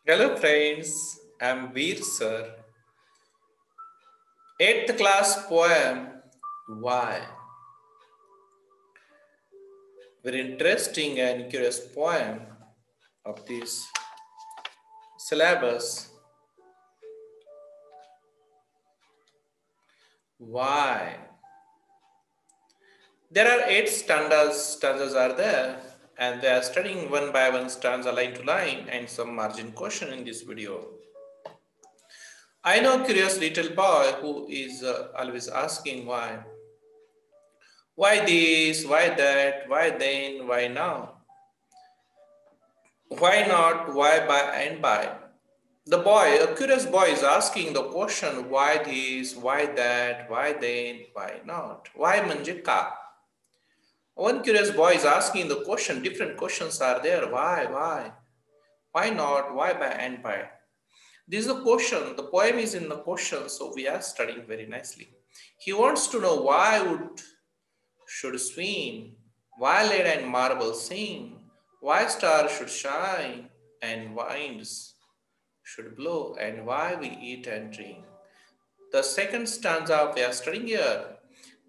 Hello friends, I'm Veer sir. 8th class poem Why? Very interesting and curious poem of this syllabus. Why? There are 8 stanzas are there, and they are studying one by one stanza line to line and some margin question in this video. I know curious little boy who is always asking why. Why this? Why that? Why then? Why now? Why not? Why by and by? The boy, a curious boy, is asking the question why this, why that, why then, why not? Why म्हणजे का? One curious boy is asking the question, different questions are there. Why not? Why by and by? This is the question. The poem is in the question, so we are studying very nicely. He wants to know why wood should swim, why lead and marble sing, why stars should shine, and winds should blow, and why we eat and drink. The second stanza we are studying here.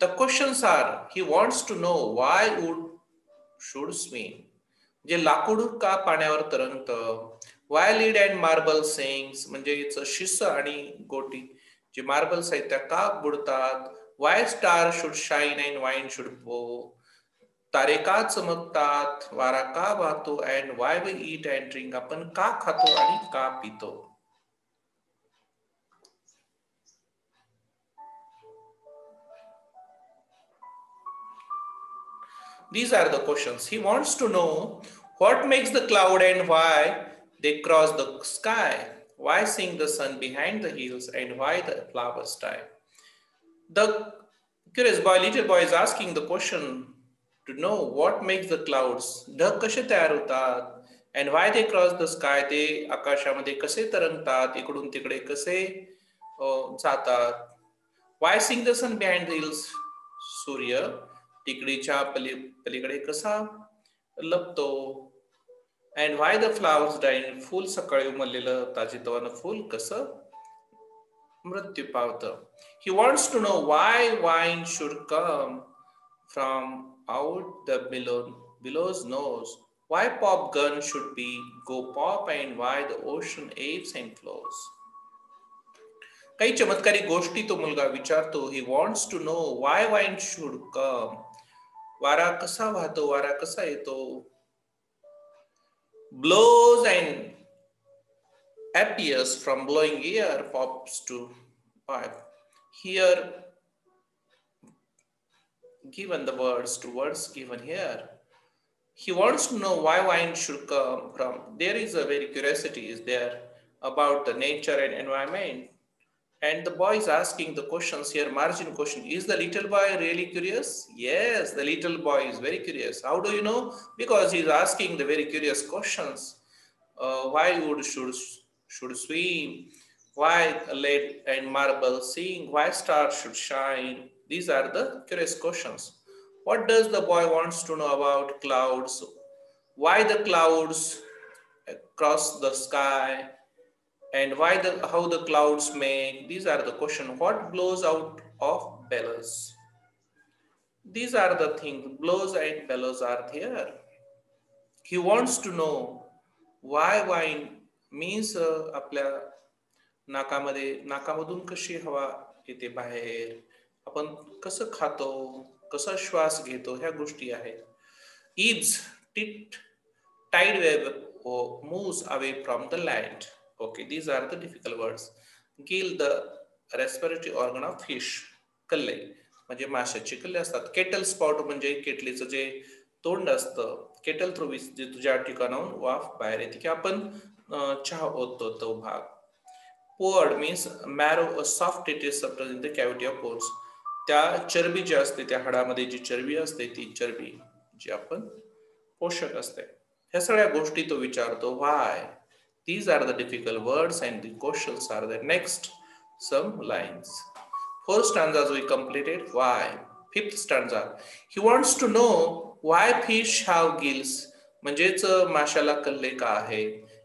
The questions are, he wants to know why wood should swim. जे लाकूड का पाण्यावर तरंगतं. Why lead and marble sings म्हणजे शिस आणि गोटी जे marbles आहेत त्या का बुडतात. Why star should shine and wine should blow. तारे का चमकतात, वारा का वाहतो, and why we eat and drink आपण का खातो आणि का पितो. These are the questions. He wants to know what makes the cloud and why they cross the sky. Why sing the sun behind the hills and why the flowers die. The curious boy, little boy is asking the question to know what makes the clouds. ढग कसे तयार होतात and why they cross the sky. ते आकाशामध्ये कसे तरंगतात, इकडून तिकडे कसे जातात. Why sing the sun behind the hills? सूर्य टिकडीच्या पलीकडे कसा लपतो. And why the flowers die? फूल सकाळी उमललेलं ताजेतवानं फूल कसं मृत्यू पावतं. He wants to know why wine should come from out the billow's nose. Why pop gun should be go pop and why the ocean ebbs and flows. काही चमत्कारी गोष्टी तो मुलगा विचारतो. He wants to know why wine should come. वारा कसा वाहतो, वारा कसा येतो. Blows and appears from blowing air, pops to pipe. Here given the words to words given here. He wants to know why wine should come from. There is a very curiosity is there about the nature and environment. And the boy is asking the questions here, margin question. Is the little boy really curious? Yes, the little boy is very curious. How do you know? Because he is asking the very curious questions. Why wood should swim? Why lead and marble sing? Why stars should shine? These are the curious questions. What does the boy wants to know about clouds? Why the clouds cross the sky? And how the clouds make. These are the questions. What blows out of bellows? These are the things. Blows and bellows are there. He wants to know why wine means आपल्या नाकामधून कशी हवा येते बाहेर, आपण कसं खातो, कसा श्वास घेतो, ह्या गोष्टी आहेत. Ebbs, tide wave moves away from the land. Okay, these are the difficult words. Gill, the respiratory organ of fish. कल्ले म्हणजे माशाचे कल्ले असतात. केटल स्पॉट म्हणजे केटलीचं जे तोंड असतं. केटल थ्रू जे तुझ्या ठिकाणाहून वाफ बाहेर येते की आपण चहा ओततो तो भाग. Poured means marrow, a soft टेटेस substance in the cavity of bones. त्या चरबी जी असते, त्या हाडामध्ये जी चरबी असते ती चरबी जी आपण पोषक असते. ह्या सगळ्या गोष्टी तो विचारतो. Why? These are the difficult words and the questions are there. Next, some lines. 4 stanzas we completed. Why? 5th stanza. He wants to know why fish have gills. म्हणजेच माशाला कल्ले का आहे.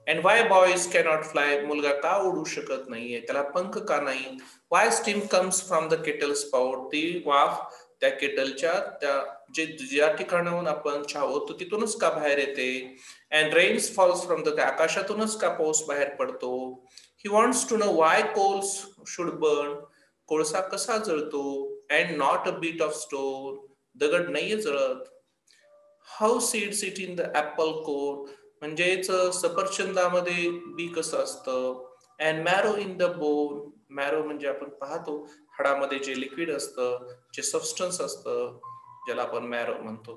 And why boys cannot fly? मुलगा का उडू शकत नाहीये, त्याला पंख का नाही? Why steam comes from the kettle spout? ती वाफ त्या केटलच्या त्या ज्या ठिकाणाहून आपण चहा ओततो तिथूनच का बाहेर येते? And rains falls from the आकाशातूनच का पाऊस बाहेर पडतो? He wants to know why coals should burn. कोळसा कसा जळतो? And not a bit of stone. दगड नाहीये जळत. How seeds it in the apple core. म्हणजेच सफरचंदामध्ये बी कसं असतं. And marrow in the bone. Marrow म्हणजे आपण पाहतो हाडामध्ये जे लिक्विड असतं, जे सबस्टन्स असतं, ज्याला आपण मॅरो म्हणतो,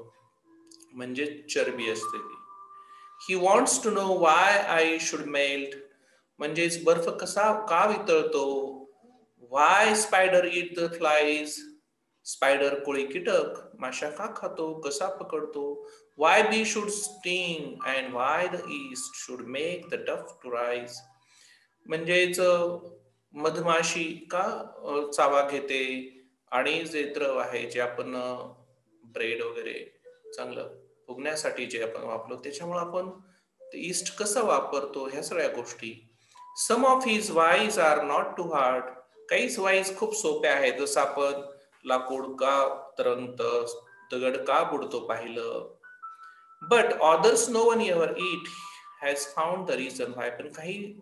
म्हणजे चरबी असते ती. He wants to know why I should melt. म्हणजेच बर्फ कसा का वितळतो. Why spider eat the flies. Spider कोळी कीटक माशा का खातो, कसा पकडतो. Why bee should sting and why the yeast should make the dough to rise. म्हणजेच मधमाशी का चावा घेते आणि जे द्रव आहे जे आपण ब्रेड वगैरे चांगलं फुगण्यासाठी जे आपण वापरतो त्याच्यामुळे आपण ईस्ट कसं वापरतो ह्या सगळ्या गोष्टी. Some of his whys are not too hard. काहीच वाईज खूप सोप्या आहेत, जसं आपण लाकूड का तरंगत, दगड का बुडतो पाहिलं. But others no one ever it has found the reason why. पण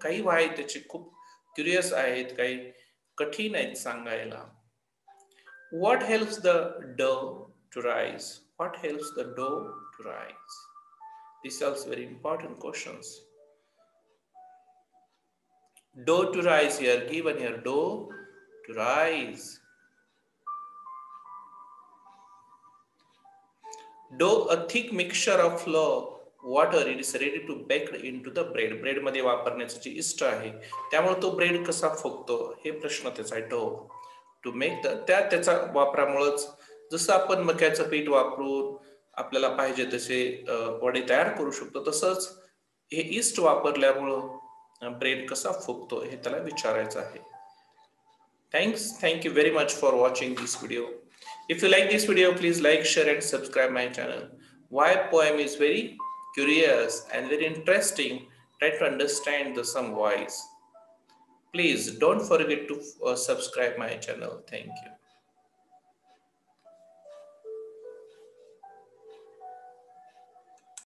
काही वाय त्याचे खूप क्युरियस आहेत, काही कठीण आहेत सांगायला. What helps the dough to rise. What helps the dough to rise. These are very important questions. Dough to rise here, given here, dough to rise. Dough, a thick mixture of flour, water, it is ready to bake into the bread. Bread मध्ये वापरण्याचं जे east आहे त्यामुळे तो bread कसा फुगतो हे प्रश्न त्याचा. Dough to make त्याच्या वापरामुळेच जसं आपण मक्याचं पीठ वापरून आपल्याला पाहिजे तसे वडे तयार करू शकतो, तसंच हे ईस्ट वापरल्यामुळं ब्रेड कसा फुगतो हे त्याला विचारायचं आहे. Thank you very much for watching this video. If you like this video, please like, share and subscribe my channel. Why poem is very curious and very interesting. Try to understand some voice. Please don't forget to subscribe my channel. Thank you.